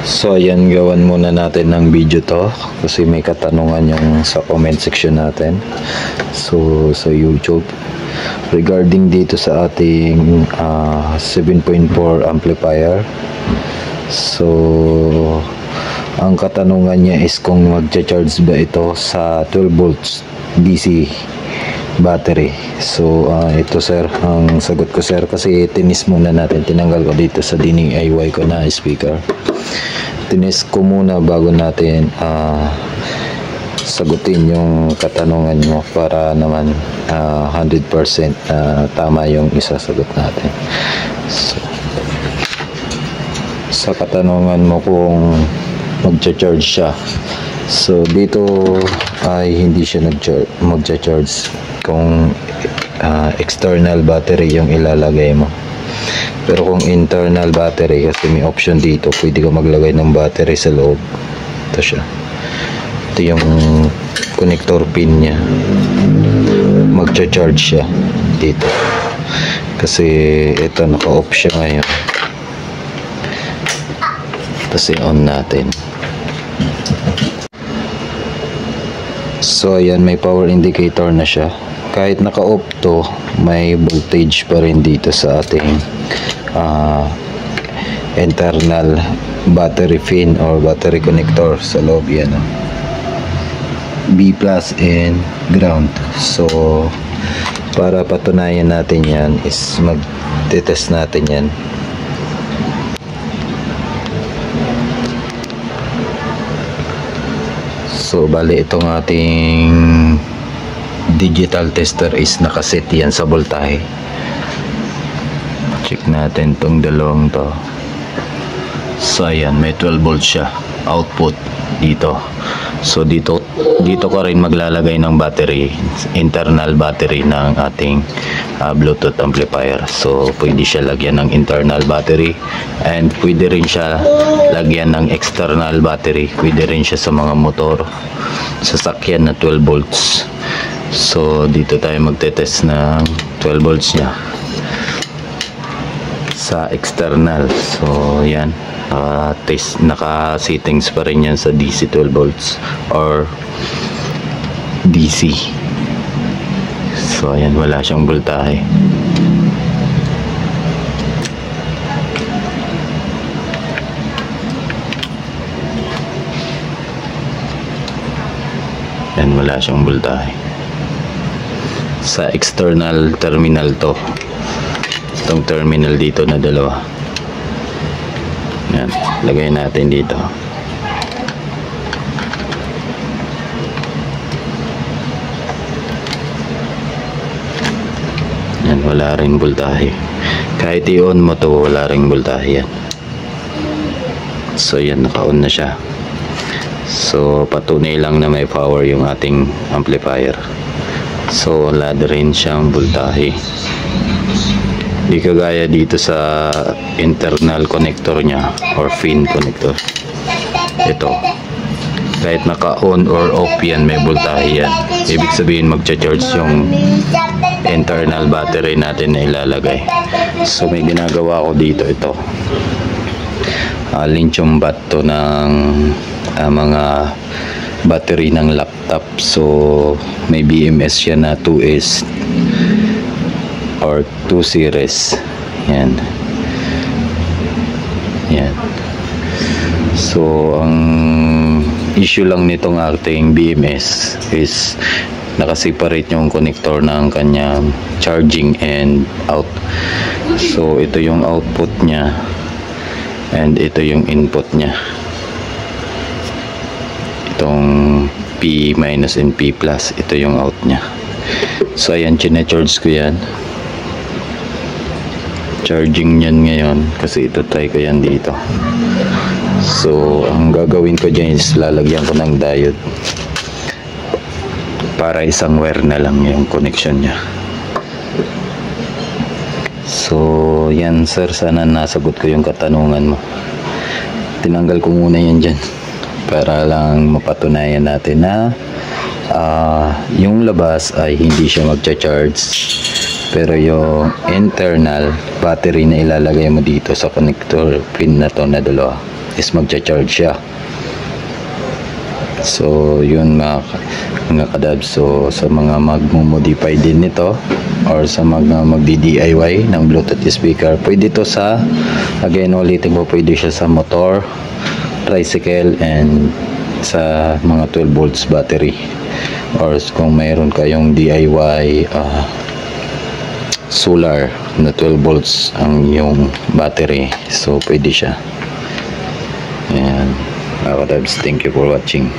So ayan, gawan muna natin ng video to kasi may katanungan yung sa comment section natin so sa YouTube regarding dito sa ating 7.4 amplifier. So ang katanungan niya is kung magcha-charge ba ito sa 12 volts DC battery. So ito sir, ang sagot ko sir, kasi tinis muna natin, tinanggal ko dito sa DIY ko na speaker, tinis ko muna bago natin sagutin yung katanungan mo para naman 100% tama yung isasagot natin. So, sa katanungan mo kung magcha-charge siya, so dito ay hindi siya magcha-charge kung external battery yung ilalagay mo. Pero kung internal battery, kasi may option dito, pwede ka maglagay ng battery sa loob. Ito siya, ito yung connector pin nya, magcha-charge siya dito kasi ito naka-off siya ngayon. Tapos i-on natin. So ayan, may power indicator na siya. Kahit naka-off to, may voltage pa rin dito sa ating internal battery pin or battery connector sa loob. Yan, B+ and ground. So para patunayan natin yan is mag-test natin yan. So bali itong ating digital tester is nakaset yan sa voltahe. Check natin tong dalawang to. So ayan, may 12 volts siya output dito. So dito ka rin maglalagay ng battery, internal battery ng ating Bluetooth amplifier. So pwede siya lagyan ng internal battery and pwede rin siya lagyan ng external battery. Pwede rin siya sa mga motor, sasakyan na 12 volts. So dito tayo magte-test ng 12 volts niya sa external. So yan, naka-settings pa rin yan sa DC 12 volts or DC. So ayan, wala siyang voltahe. Ayan, wala siyang voltahe. Sa external terminal to, itong terminal dito na dalawa. Yan, lagay natin dito. Yan, wala ring voltahe. Kahit i-on mo to, wala ring voltahe yan. So yan, naka-on na siya. So patunay lang na may power yung ating amplifier. So wala rin siyang voltahe. Di kagaya dito sa internal connector nya or pin connector. Ito, kahit naka-on or off yan, may voltahe yan. Ibig sabihin magcha-charge yung internal battery natin na ilalagay. So may ginagawa ko dito, ito lithium bat to ng mga battery ng laptop. So may BMS siya na 2S or 2 series. Yan. Yan. So ang issue lang nitong ating BMS is nakaseparate yung connector ng kanyang charging and out. So ito yung output nya and ito yung input nya. Itong P- and P+, ito yung out nya. So ayan, chine-charge ko yan. Charging yan ngayon kasi ito try ko yan dito. So ang gagawin ko dyan is lalagyan ko ng diode para isang wire na lang yung connection nya. So yan sir, sana nasagot ko yung katanungan mo. Tinanggal ko muna yan dyan para lang mapatunayan natin na yung labas ay hindi siya magcha-charge, pero yung internal battery na ilalagay mo dito sa connector pin na to na dalawa is magcha-charge siya. So yun mga kadabs. So sa mga magmo-modify din nito or sa mga magdi-DIY ng Bluetooth speaker, pwede to sa, again ulitin po, pwede siya sa motor, tricycle, and sa mga 12 volts battery, or kung mayroon kayong DIY solar na 12 volts ang yung battery, so pwede siya. Ayan mga kadabs, thank you for watching.